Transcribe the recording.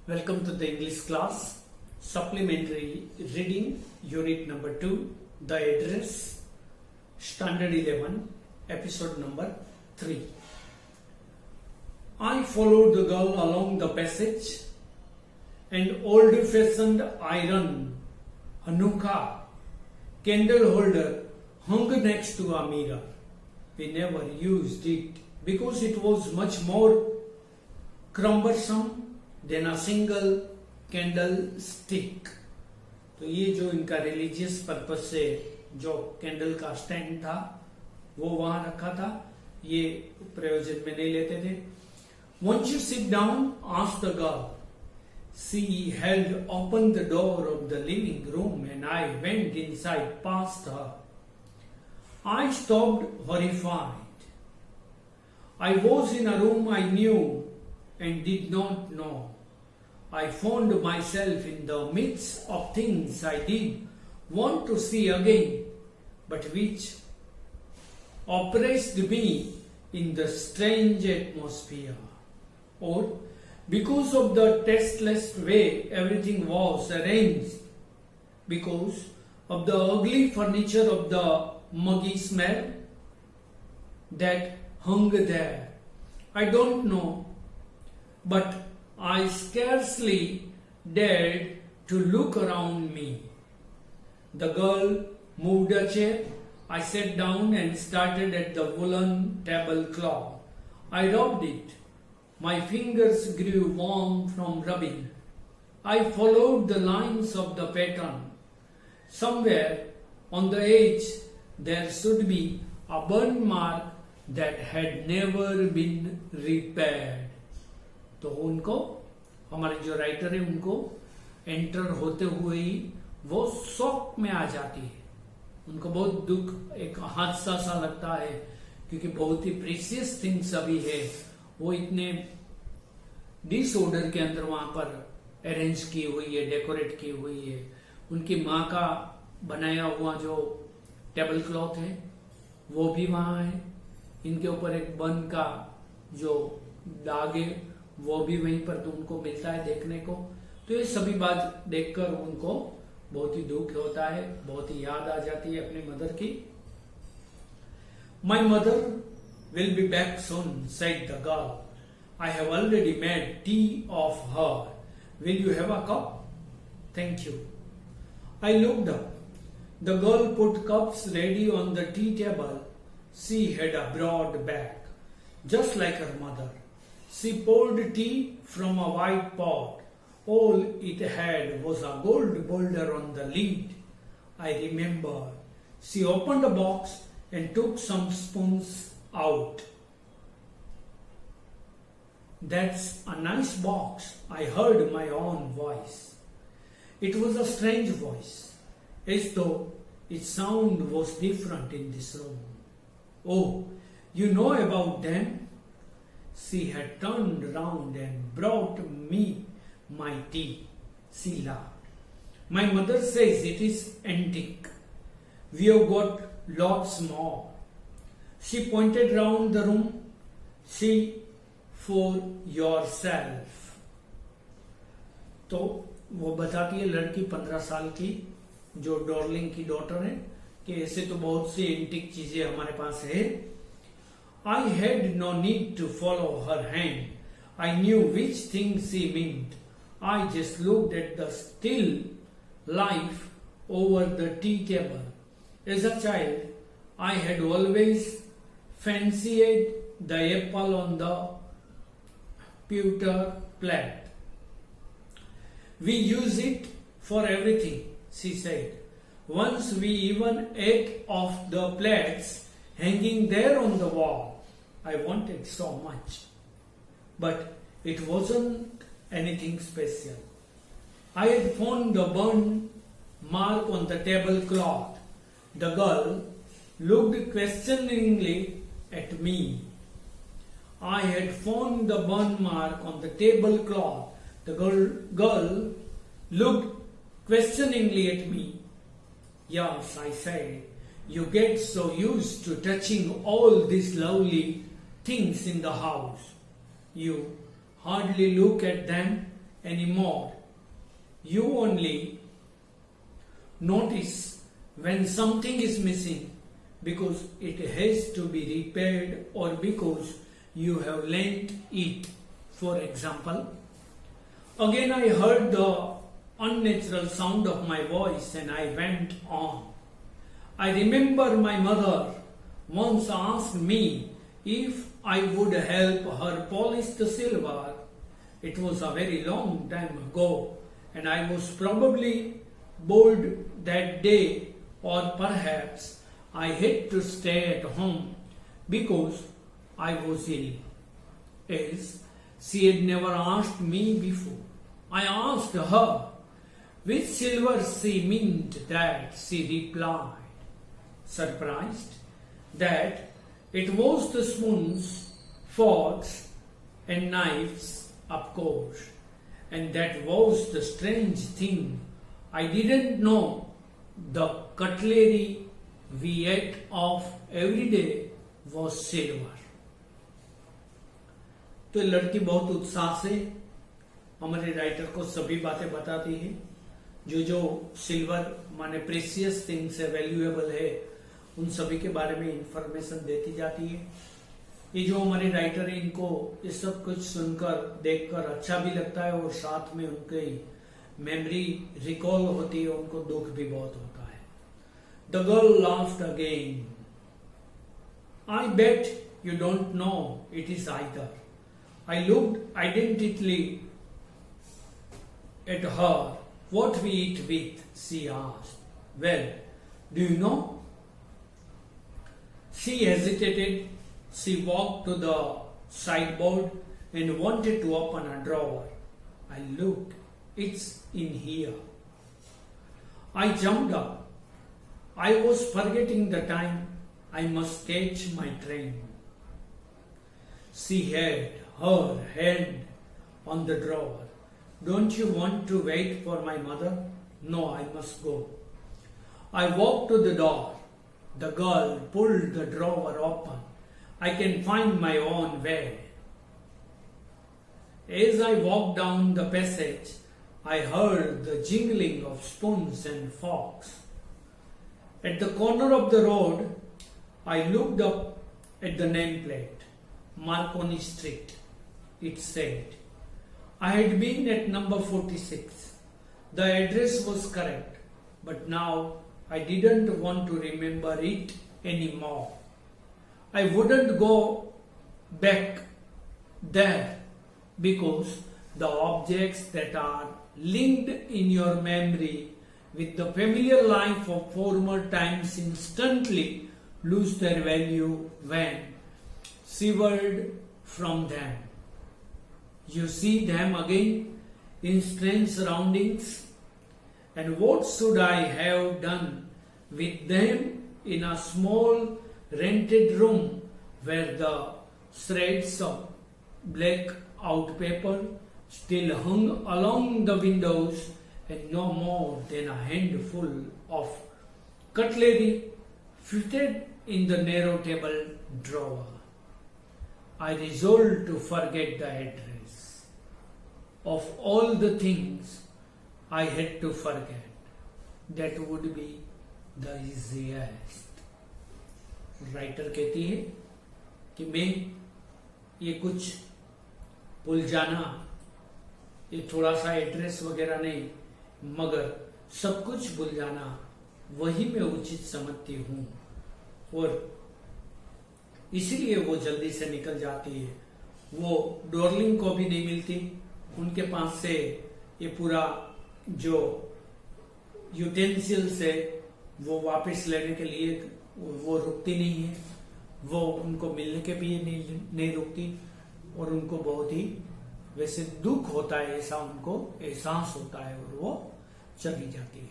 Welcome to the English class, supplementary reading, unit number 2, the address, standard 11, episode number 3. I followed the girl along the passage. An old-fashioned iron Hanukkah candle holder hung next to a mirror. We never used it because it was much more cumbersome then a single candlestick. तो ये जो इनका religious purpose से जो candle का stand था वो वहां रखा था, ये प्रयोजन में नहीं लेते थे। Won't you sit down? asked the girl. She held open the door of the living room and I went inside past her. I stopped horrified. I was in a room I knew and did not know. I found myself in the midst of things I did want to see again, but which oppressed me in the strange atmosphere. Or because of the tasteless way everything was arranged, because of the ugly furniture of the muggy smell that hung there. I don't know, but I scarcely dared to look around me. The girl moved a chair. I sat down and started at the woolen tablecloth. I rubbed it. My fingers grew warm from rubbing. I followed the lines of the pattern. Somewhere on the edge there should be a burn mark that had never been repaired. तो उनको, हमारे जो writer है उनको enter होते हुए ही वो shock में आ जाती है। उनको बहुत दुख, एक हादसा सा लगता है, क्योंकि बहुत ही प्रीशियस थिंग्स अभी है वो इतने डिसऑर्डर के अंदर वहां पर अरेंज की हुई है, डेकोरेट की हुई है। उनकी माँ का बनाया हुआ जो टेबल क्लॉथ है वो भी वहां है। इनके ऊपर एक बन का जो दाग है वो भी वहीं पर तो उनको मिलता है देखने को। तो ये सभी बात देखकर उनको बहुत ही दुख होता है, बहुत ही याद आ जाती है अपनी मदर की। My mother will be back soon, said the girl. I have already made tea of her. Will you have a cup? Thank you. I looked up. The girl put cups ready on the tea table. She had a broad back, just like her mother. She poured tea from a white pot. All it had was a gold boulder on the lid. I remember. She opened a box and took some spoons out. That's a nice box. I heard my own voice. It was a strange voice, as though its sound was different in this room. Oh, you know about them? She had turned round and brought me my tea. She laughed. My mother says it is antique. We have got lots more. She pointed round the room. See for yourself. तो वो बताती है लड़की 15 साल की जो Darling की daughter है कि ऐसे तो बहुत सी एंटिक चीजें हमारे पास है। I had no need to follow her hand. I knew which thing she meant. I just looked at the still life over the tea table. As a child, I had always fancied the apple on the pewter plate. We use it for everything, she said. Once we even ate off the plates hanging there on the wall. I wanted so much, but it wasn't anything special. I had found the burn mark on the tablecloth. The girl looked questioningly at me. I had found the burn mark on the tablecloth. The girl looked questioningly at me. Yes, I said. You get so used to touching all these lovely things in the house. You hardly look at them anymore. You only notice when something is missing because it has to be repaired or because you have lent it. For example, again I heard the unnatural sound of my voice and I went on. I remember my mother once asked me if I would help her polish the silver. It was a very long time ago and I was probably bored that day, or perhaps I had to stay at home because I was ill. As she had never asked me before, I asked her which silver she meant that. She replied, surprised, that it was the spoons, forks, and knives, of course. And that was the strange thing. I didn't know the cutlery we ate of every day was silver. तो लड़की बहुत उत्साह से हमारे writer को सभी बातें बताती है, जो सिल्वर माने प्रेशियस थिंग्स है, वैल्यूएबल है, उन सभी के बारे में इंफॉर्मेशन देती जाती है। ये जो हमारे राइटर है, इनको ये सब कुछ सुनकर देखकर अच्छा भी लगता है और साथ में उनकी मेमोरी रिकॉल होती है, उनको दुख भी बहुत होता है। The girl laughed again. I bet you don't know it is either. I looked identically at her. What we eat with? She asked. Well, do you know? She hesitated. She walked to the sideboard and wanted to open a drawer. I looked. It's in here. I jumped up. I was forgetting the time. I must catch my train. She had her hand on the drawer. Don't you want to wait for my mother? No, I must go. I walked to the door. The girl pulled the drawer open. I can find my own way. As I walked down the passage, I heard the jingling of spoons and forks. At the corner of the road, I looked up at the nameplate, Marconi Street. It said. I had been at number 46. The address was correct, but now I didn't want to remember it anymore. I wouldn't go back there because the objects that are linked in your memory with the familiar life of former times instantly lose their value when severed from them. You see them again in strange surroundings. And what should I have done with them in a small rented room where the shreds of black out paper still hung along the windows and no more than a handful of cutlery fitted in the narrow table drawer? I resolved to forget the address. Of all the things I had to forget, that would be the easiest. Writer कहती है कि मैं ये कुछ भूल जाना, ये थोड़ा सा एड्रेस वगैरह नहीं, मगर सब कुछ भूल जाना वही मैं उचित समझती हूँ। और इसीलिए वो जल्दी से निकल जाती है। वो डॉर्लिंग को भी नहीं मिलती, उनके पास से ये पूरा जो यूटेंसिल्स है वो वापस लेने के लिए वो रुकती नहीं है, वो उनको मिलने के भी नहीं रुकती और उनको बहुत ही वैसे दुख होता है, ऐसा उनको एहसास होता है और वो चली जाती है।